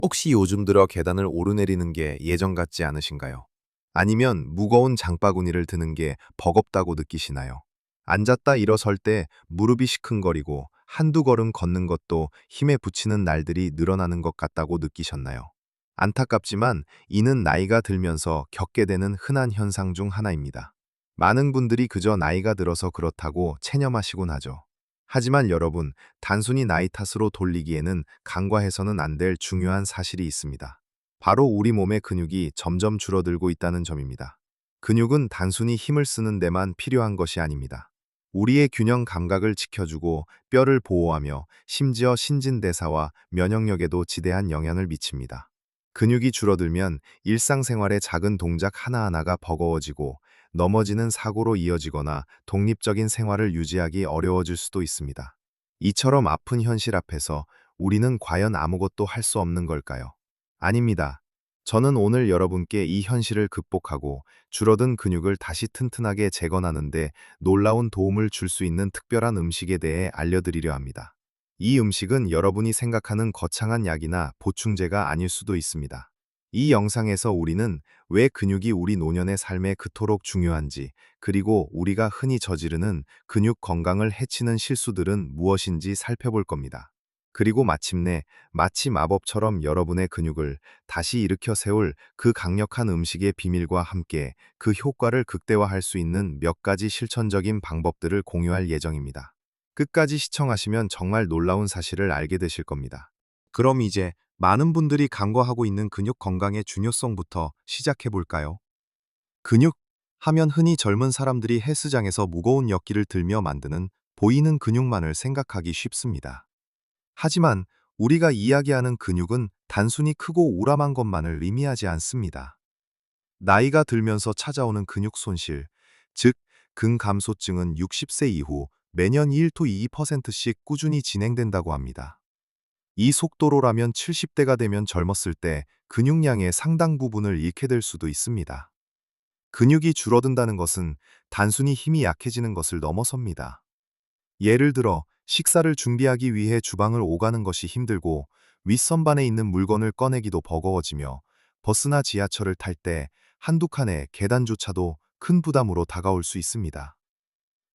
혹시 요즘 들어 계단을 오르내리는 게 예전 같지 않으신가요? 아니면 무거운 장바구니를 드는 게 버겁다고 느끼시나요? 앉았다 일어설 때 무릎이 시큰거리고 한두 걸음 걷는 것도 힘에 부치는 날들이 늘어나는 것 같다고 느끼셨나요? 안타깝지만 이는 나이가 들면서 겪게 되는 흔한 현상 중 하나입니다. 많은 분들이 그저 나이가 들어서 그렇다고 체념하시곤 하죠. 하지만 여러분, 단순히 나이 탓으로 돌리기에는 간과해서는 안 될 중요한 사실이 있습니다. 바로 우리 몸의 근육이 점점 줄어들고 있다는 점입니다. 근육은 단순히 힘을 쓰는 데만 필요한 것이 아닙니다. 우리의 균형 감각을 지켜주고 뼈를 보호하며 심지어 신진대사와 면역력에도 지대한 영향을 미칩니다. 근육이 줄어들면 일상생활의 작은 동작 하나하나가 버거워지고 넘어지는 사고로 이어지거나 독립적인 생활을 유지하기 어려워질 수도 있습니다. 이처럼 아픈 현실 앞에서 우리는 과연 아무것도 할 수 없는 걸까요? 아닙니다. 저는 오늘 여러분께 이 현실을 극복하고 줄어든 근육을 다시 튼튼하게 재건하는데 놀라운 도움을 줄 수 있는 특별한 음식에 대해 알려드리려 합니다. 이 음식은 여러분이 생각하는 거창한 약이나 보충제가 아닐 수도 있습니다. 이 영상에서 우리는 왜 근육이 우리 노년의 삶에 그토록 중요한지, 그리고 우리가 흔히 저지르는 근육 건강을 해치는 실수들은 무엇인지 살펴볼 겁니다. 그리고 마침내 마치 마법처럼 여러분의 근육을 다시 일으켜 세울 그 강력한 음식의 비밀과 함께 그 효과를 극대화할 수 있는 몇 가지 실천적인 방법들을 공유할 예정입니다. 끝까지 시청하시면 정말 놀라운 사실을 알게 되실 겁니다. 그럼 이제 많은 분들이 간과하고 있는 근육 건강의 중요성부터 시작해 볼까요? 근육 하면 흔히 젊은 사람들이 헬스장에서 무거운 역기를 들며 만드는 보이는 근육만을 생각하기 쉽습니다. 하지만 우리가 이야기하는 근육은 단순히 크고 우람한 것만을 의미하지 않습니다. 나이가 들면서 찾아오는 근육 손실, 즉 근감소증은 60세 이후 매년 1도 2%씩 꾸준히 진행된다고 합니다. 이 속도로라면 70대가 되면 젊었을 때 근육량의 상당 부분을 잃게 될 수도 있습니다. 근육이 줄어든다는 것은 단순히 힘이 약해지는 것을 넘어섭니다. 예를 들어 식사를 준비하기 위해 주방을 오가는 것이 힘들고 윗선반에 있는 물건을 꺼내기도 버거워지며 버스나 지하철을 탈 때 한두 칸의 계단조차도 큰 부담으로 다가올 수 있습니다.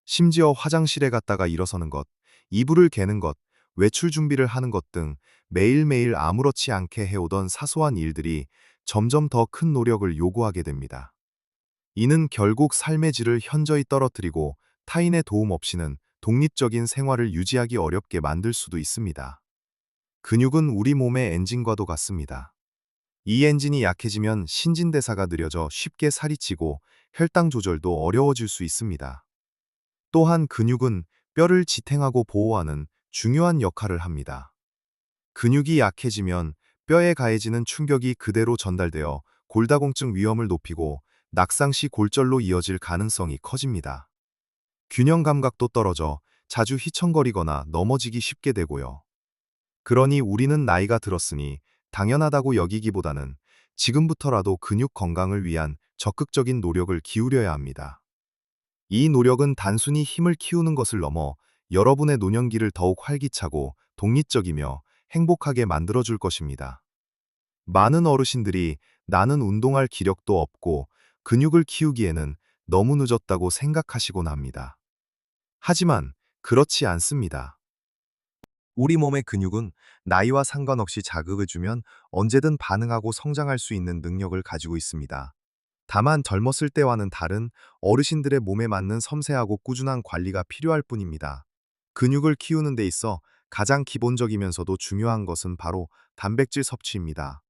심지어 화장실에 갔다가 일어서는 것, 이불을 개는 것, 외출 준비를 하는 것 등 매일매일 아무렇지 않게 해오던 사소한 일들이 점점 더 큰 노력을 요구하게 됩니다. 이는 결국 삶의 질을 현저히 떨어뜨리고 타인의 도움 없이는 독립적인 생활을 유지하기 어렵게 만들 수도 있습니다. 근육은 우리 몸의 엔진과도 같습니다. 이 엔진이 약해지면 신진대사가 느려져 쉽게 살이 찌고 혈당 조절도 어려워질 수 있습니다. 또한 근육은 뼈를 지탱하고 보호하는 중요한 역할을 합니다. 근육이 약해지면 뼈에 가해지는 충격이 그대로 전달되어 골다공증 위험을 높이고 낙상 시 골절로 이어질 가능성이 커집니다. 균형 감각도 떨어져 자주 휘청거리거나 넘어지기 쉽게 되고요. 그러니 우리는 나이가 들었으니 당연하다고 여기기보다는 지금부터라도 근육 건강을 위한 적극적인 노력을 기울여야 합니다. 이 노력은 단순히 힘을 키우는 것을 넘어 여러분의 노년기를 더욱 활기차고 독립적이며 행복하게 만들어줄 것입니다. 많은 어르신들이 나는 운동할 기력도 없고 근육을 키우기에는 너무 늦었다고 생각하시곤 합니다. 하지만 그렇지 않습니다. 우리 몸의 근육은 나이와 상관없이 자극을 주면 언제든 반응하고 성장할 수 있는 능력을 가지고 있습니다. 다만 젊었을 때와는 다른 어르신들의 몸에 맞는 섬세하고 꾸준한 관리가 필요할 뿐입니다. 근육을 키우는 데 있어 가장 기본적이면서도 중요한 것은 바로 단백질 섭취입니다.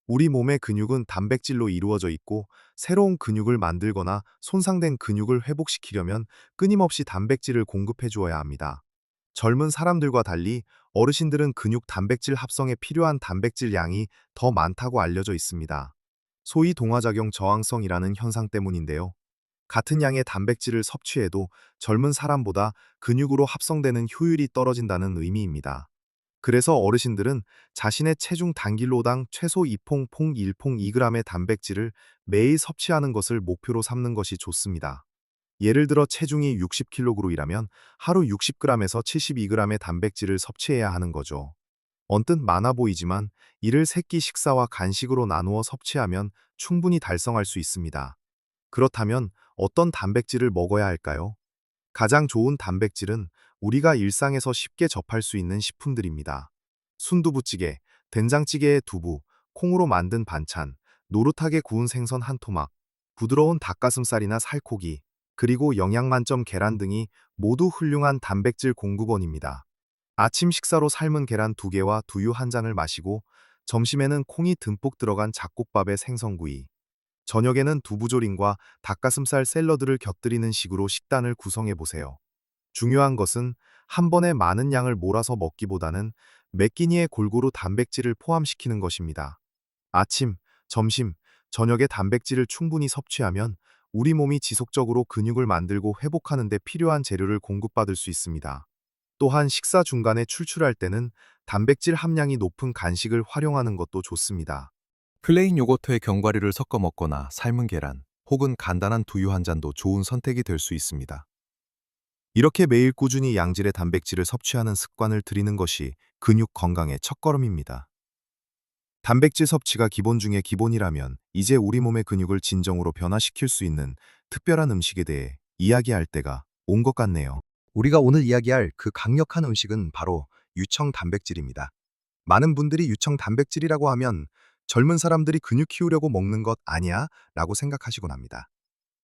우리 몸의 근육은 단백질로 이루어져 있고 새로운 근육을 만들거나 손상된 근육을 회복시키려면 끊임없이 단백질을 공급해 주어야 합니다. 젊은 사람들과 달리 어르신들은 근육 단백질 합성에 필요한 단백질 양이 더 많다고 알려져 있습니다. 소위 동화작용 저항성이라는 현상 때문인데요. 같은 양의 단백질을 섭취해도 젊은 사람보다 근육으로 합성되는 효율이 떨어진다는 의미입니다. 그래서 어르신들은 자신의 체중 단킬로당 최소 2퐁 1퐁 2g의 단백질을 매일 섭취하는 것을 목표로 삼는 것이 좋습니다. 예를 들어 체중이 60kg이라면 하루 60g에서 72g의 단백질을 섭취해야 하는 거죠. 언뜻 많아 보이지만 이를 세끼 식사와 간식으로 나누어 섭취하면 충분히 달성할 수 있습니다. 그렇다면 어떤 단백질을 먹어야 할까요? 가장 좋은 단백질은 우리가 일상에서 쉽게 접할 수 있는 식품들입니다. 순두부찌개, 된장찌개에 두부, 콩으로 만든 반찬, 노릇하게 구운 생선 한 토막, 부드러운 닭가슴살이나 살코기, 그리고 영양 만점 계란 등이 모두 훌륭한 단백질 공급원입니다. 아침 식사로 삶은 계란 2개와 두유 1잔을 마시고, 점심에는 콩이 듬뿍 들어간 잡곡밥에 생선구이, 저녁에는 두부조림과 닭가슴살 샐러드를 곁들이는 식으로 식단을 구성해 보세요. 중요한 것은 한 번에 많은 양을 몰아서 먹기보다는 몇 끼니에 골고루 단백질을 포함시키는 것입니다. 아침, 점심, 저녁에 단백질을 충분히 섭취하면 우리 몸이 지속적으로 근육을 만들고 회복하는 데 필요한 재료를 공급받을 수 있습니다. 또한 식사 중간에 출출할 때는 단백질 함량이 높은 간식을 활용하는 것도 좋습니다. 플레인 요거트에 견과류를 섞어 먹거나 삶은 계란, 혹은 간단한 두유 한 잔도 좋은 선택이 될 수 있습니다. 이렇게 매일 꾸준히 양질의 단백질을 섭취하는 습관을 들이는 것이 근육 건강의 첫걸음입니다. 단백질 섭취가 기본 중에 기본이라면 이제 우리 몸의 근육을 진정으로 변화시킬 수 있는 특별한 음식에 대해 이야기할 때가 온 것 같네요. 우리가 오늘 이야기할 그 강력한 음식은 바로 유청 단백질입니다. 많은 분들이 유청 단백질이라고 하면 젊은 사람들이 근육 키우려고 먹는 것 아니야? 라고 생각하시곤 합니다.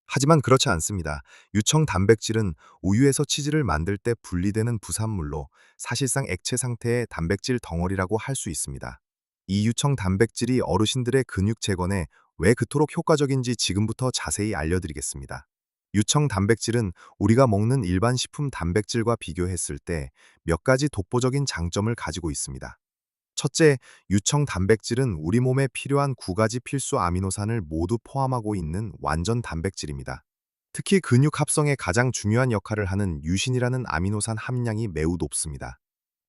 하지만 그렇지 않습니다. 유청 단백질은 우유에서 치즈를 만들 때 분리되는 부산물로 사실상 액체 상태의 단백질 덩어리라고 할 수 있습니다. 이 유청 단백질이 어르신들의 근육 재건에 왜 그토록 효과적인지 지금부터 자세히 알려드리겠습니다. 유청 단백질은 우리가 먹는 일반 식품 단백질과 비교했을 때 몇 가지 독보적인 장점을 가지고 있습니다. 첫째, 유청 단백질은 우리 몸에 필요한 9가지 필수 아미노산을 모두 포함하고 있는 완전 단백질입니다. 특히 근육 합성에 가장 중요한 역할을 하는 유신이라는 아미노산 함량이 매우 높습니다.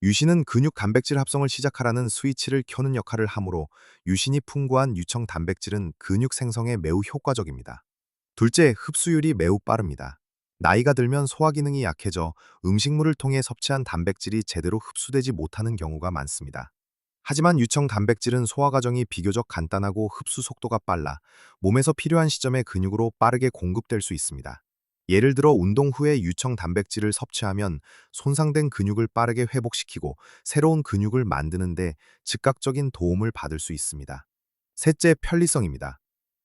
유신은 근육 단백질 합성을 시작하라는 스위치를 켜는 역할을 하므로 유신이 풍부한 유청 단백질은 근육 생성에 매우 효과적입니다. 둘째, 흡수율이 매우 빠릅니다. 나이가 들면 소화 기능이 약해져 음식물을 통해 섭취한 단백질이 제대로 흡수되지 못하는 경우가 많습니다. 하지만 유청 단백질은 소화 과정이 비교적 간단하고 흡수 속도가 빨라 몸에서 필요한 시점에 근육으로 빠르게 공급될 수 있습니다. 예를 들어 운동 후에 유청 단백질을 섭취하면 손상된 근육을 빠르게 회복시키고 새로운 근육을 만드는데 즉각적인 도움을 받을 수 있습니다. 셋째, 편리성입니다.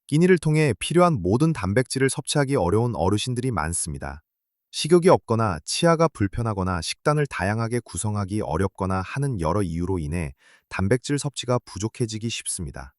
끼니를 통해 필요한 모든 단백질을 섭취하기 어려운 어르신들이 많습니다. 식욕이 없거나 치아가 불편하거나 식단을 다양하게 구성하기 어렵거나 하는 여러 이유로 인해 단백질 섭취가 부족해지기 쉽습니다.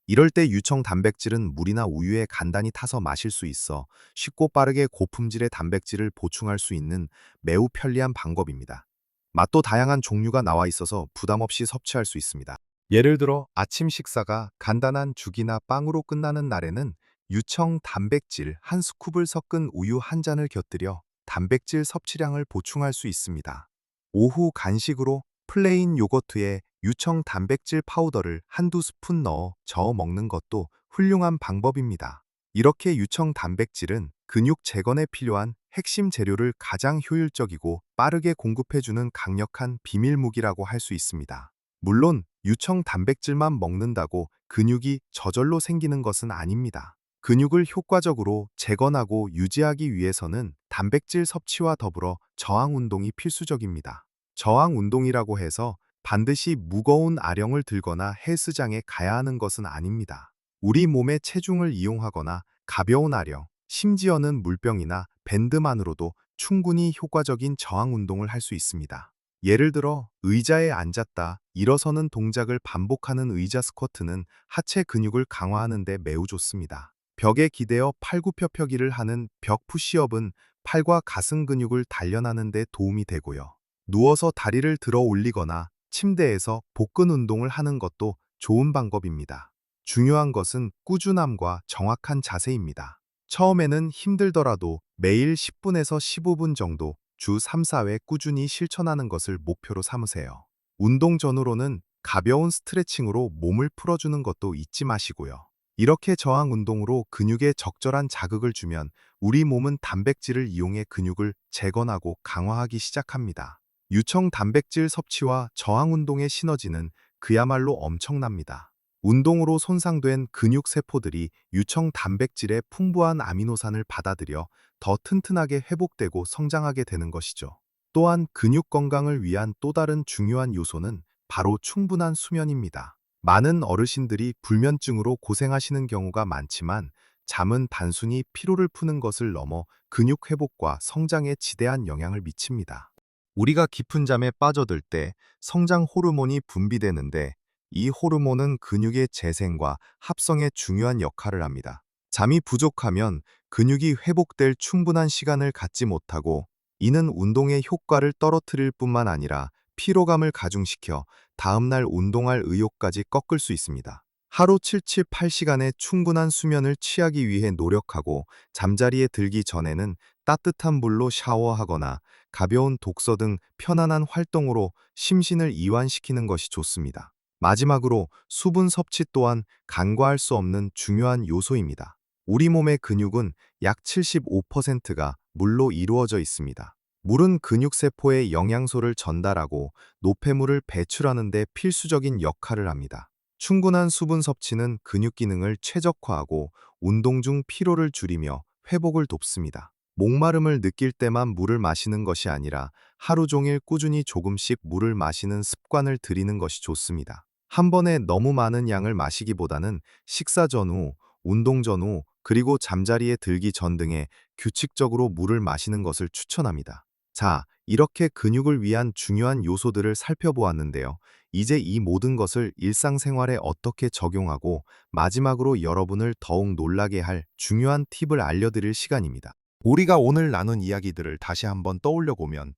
이럴 때 유청 단백질은 물이나 우유에 간단히 타서 마실 수 있어 쉽고 빠르게 고품질의 단백질을 보충할 수 있는 매우 편리한 방법입니다. 맛도 다양한 종류가 나와 있어서 부담 없이 섭취할 수 있습니다. 예를 들어 아침 식사가 간단한 죽이나 빵으로 끝나는 날에는 유청 단백질 한 스쿱을 섞은 우유 한 잔을 곁들여 단백질 섭취량을 보충할 수 있습니다. 오후 간식으로 플레인 요거트에 유청 단백질 파우더를 한두 스푼 넣어 저어 먹는 것도 훌륭한 방법입니다. 이렇게 유청 단백질은 근육 재건에 필요한 핵심 재료를 가장 효율적이고 빠르게 공급해주는 강력한 비밀 무기라고 할 수 있습니다. 물론 유청 단백질만 먹는다고 근육이 저절로 생기는 것은 아닙니다. 근육을 효과적으로 재건하고 유지하기 위해서는 단백질 섭취와 더불어 저항 운동이 필수적입니다. 저항 운동이라고 해서 반드시 무거운 아령을 들거나 헬스장에 가야 하는 것은 아닙니다. 우리 몸의 체중을 이용하거나 가벼운 아령, 심지어는 물병이나 밴드만으로도 충분히 효과적인 저항 운동을 할 수 있습니다. 예를 들어 의자에 앉았다 일어서는 동작을 반복하는 의자 스쿼트는 하체 근육을 강화하는 데 매우 좋습니다. 벽에 기대어 팔굽혀펴기를 하는 벽 푸시업은 팔과 가슴 근육을 단련하는 데 도움이 되고요. 누워서 다리를 들어 올리거나 침대에서 복근 운동을 하는 것도 좋은 방법입니다. 중요한 것은 꾸준함과 정확한 자세입니다. 처음에는 힘들더라도 매일 10분에서 15분 정도 주 3, 4회 꾸준히 실천하는 것을 목표로 삼으세요. 운동 전후로는 가벼운 스트레칭으로 몸을 풀어주는 것도 잊지 마시고요. 이렇게 저항 운동으로 근육에 적절한 자극을 주면 우리 몸은 단백질을 이용해 근육을 재건하고 강화하기 시작합니다. 유청 단백질 섭취와 저항 운동의 시너지는 그야말로 엄청납니다. 운동으로 손상된 근육 세포들이 유청 단백질의 풍부한 아미노산을 받아들여 더 튼튼하게 회복되고 성장하게 되는 것이죠. 또한 근육 건강을 위한 또 다른 중요한 요소는 바로 충분한 수면입니다. 많은 어르신들이 불면증으로 고생하시는 경우가 많지만 잠은 단순히 피로를 푸는 것을 넘어 근육 회복과 성장에 지대한 영향을 미칩니다. 우리가 깊은 잠에 빠져들 때 성장 호르몬이 분비되는데 이 호르몬은 근육의 재생과 합성에 중요한 역할을 합니다. 잠이 부족하면 근육이 회복될 충분한 시간을 갖지 못하고 이는 운동의 효과를 떨어뜨릴 뿐만 아니라 피로감을 가중시켜 다음날 운동할 의욕까지 꺾을 수 있습니다. 하루 7-8시간의 충분한 수면을 취하기 위해 노력하고 잠자리에 들기 전에는 따뜻한 물로 샤워하거나 가벼운 독서 등 편안한 활동으로 심신을 이완시키는 것이 좋습니다. 마지막으로 수분 섭취 또한 간과할 수 없는 중요한 요소입니다. 우리 몸의 근육은 약 75%가 물로 이루어져 있습니다. 물은 근육세포에 영양소를 전달하고 노폐물을 배출하는 데 필수적인 역할을 합니다. 충분한 수분 섭취는 근육 기능을 최적화하고 운동 중 피로를 줄이며 회복을 돕습니다. 목마름을 느낄 때만 물을 마시는 것이 아니라 하루 종일 꾸준히 조금씩 물을 마시는 습관을 들이는 것이 좋습니다. 한 번에 너무 많은 양을 마시기보다는 식사 전후, 운동 전후, 그리고 잠자리에 들기 전 등에 규칙적으로 물을 마시는 것을 추천합니다. 자, 이렇게 근육을 위한 중요한 요소들을 살펴보았는데요. 이제 이 모든 것을 일상생활에 어떻게 적용하고 마지막으로 여러분을 더욱 놀라게 할 중요한 팁을 알려드릴 시간입니다. 우리가 오늘 나눈 이야기들을 다시 한번 떠올려 보면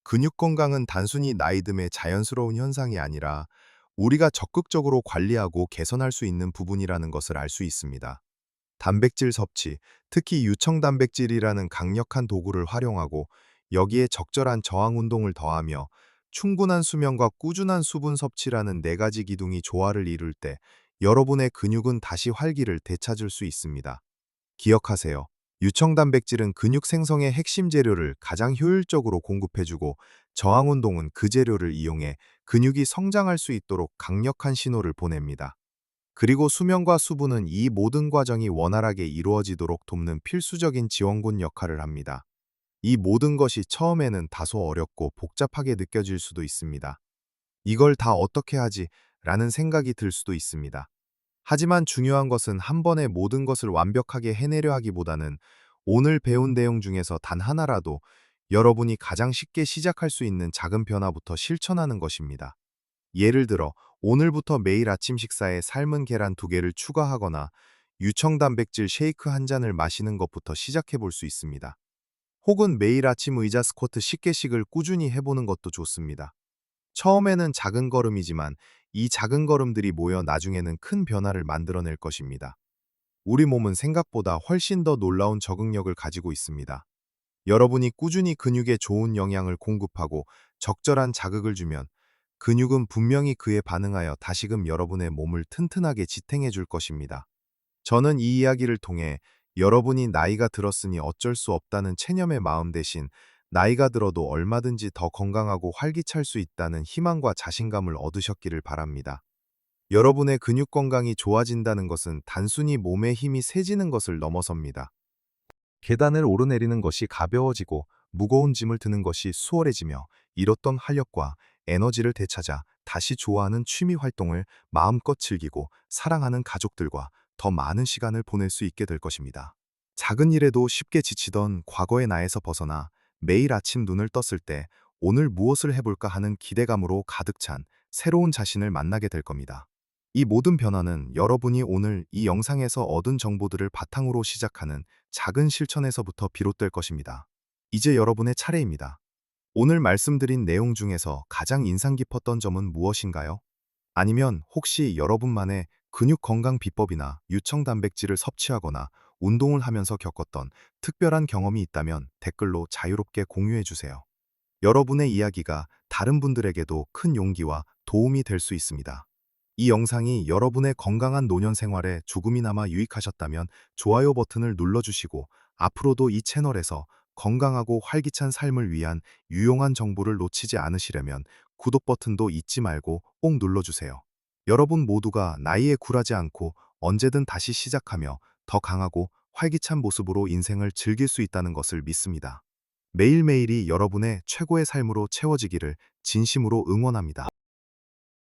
근육 건강은 단순히 나이 듦의 자연스러운 현상이 아니라 우리가 적극적으로 관리하고 개선할 수 있는 부분이라는 것을 알 수 있습니다. 단백질 섭취, 특히 유청 단백질이라는 강력한 도구를 활용하고 여기에 적절한 저항 운동을 더하며 충분한 수면과 꾸준한 수분 섭취라는 네 가지 기둥이 조화를 이룰 때 여러분의 근육은 다시 활기를 되찾을 수 있습니다. 기억하세요. 유청 단백질은 근육 생성의 핵심 재료를 가장 효율적으로 공급해주고 저항 운동은 그 재료를 이용해 근육이 성장할 수 있도록 강력한 신호를 보냅니다. 그리고 수면과 수분은 이 모든 과정이 원활하게 이루어지도록 돕는 필수적인 지원군 역할을 합니다. 이 모든 것이 처음에는 다소 어렵고 복잡하게 느껴질 수도 있습니다. 이걸 다 어떻게 하지? 라는 생각이 들 수도 있습니다. 하지만 중요한 것은 한 번에 모든 것을 완벽하게 해내려 하기보다는 오늘 배운 내용 중에서 단 하나라도 여러분이 가장 쉽게 시작할 수 있는 작은 변화부터 실천하는 것입니다. 예를 들어 오늘부터 매일 아침 식사에 삶은 계란 2개를 추가하거나 유청 단백질 쉐이크 한 잔을 마시는 것부터 시작해 볼 수 있습니다. 혹은 매일 아침 의자 스쿼트 10개씩을 꾸준히 해보는 것도 좋습니다. 처음에는 작은 걸음이지만 이 작은 걸음들이 모여 나중에는 큰 변화를 만들어낼 것입니다. 우리 몸은 생각보다 훨씬 더 놀라운 적응력을 가지고 있습니다. 여러분이 꾸준히 근육에 좋은 영양을 공급하고 적절한 자극을 주면 근육은 분명히 그에 반응하여 다시금 여러분의 몸을 튼튼하게 지탱해 줄 것입니다. 저는 이 이야기를 통해 여러분이 나이가 들었으니 어쩔 수 없다는 체념의 마음 대신 나이가 들어도 얼마든지 더 건강하고 활기찰 수 있다는 희망과 자신감을 얻으셨기를 바랍니다. 여러분의 근육 건강이 좋아진다는 것은 단순히 몸의 힘이 세지는 것을 넘어섭니다. 계단을 오르내리는 것이 가벼워지고 무거운 짐을 드는 것이 수월해지며 잃었던 활력과 에너지를 되찾아 다시 좋아하는 취미 활동을 마음껏 즐기고 사랑하는 가족들과 더 많은 시간을 보낼 수 있게 될 것입니다. 작은 일에도 쉽게 지치던 과거의 나에서 벗어나 매일 아침 눈을 떴을 때 오늘 무엇을 해볼까 하는 기대감으로 가득 찬 새로운 자신을 만나게 될 겁니다. 이 모든 변화는 여러분이 오늘 이 영상에서 얻은 정보들을 바탕으로 시작하는 작은 실천에서부터 비롯될 것입니다. 이제 여러분의 차례입니다. 오늘 말씀드린 내용 중에서 가장 인상 깊었던 점은 무엇인가요? 아니면 혹시 여러분만의 근육 건강 비법이나 유청 단백질을 섭취하거나 운동을 하면서 겪었던 특별한 경험이 있다면 댓글로 자유롭게 공유해 주세요. 여러분의 이야기가 다른 분들에게도 큰 용기와 도움이 될 수 있습니다. 이 영상이 여러분의 건강한 노년 생활에 조금이나마 유익하셨다면 좋아요 버튼을 눌러주시고 앞으로도 이 채널에서 건강하고 활기찬 삶을 위한 유용한 정보를 놓치지 않으시려면 구독 버튼도 잊지 말고 꼭 눌러주세요. 여러분 모두가 나이에 굴하지 않고 언제든 다시 시작하며 더 강하고 활기찬 모습으로 인생을 즐길 수 있다는 것을 믿습니다. 매일매일이 여러분의 최고의 삶으로 채워지기를 진심으로 응원합니다.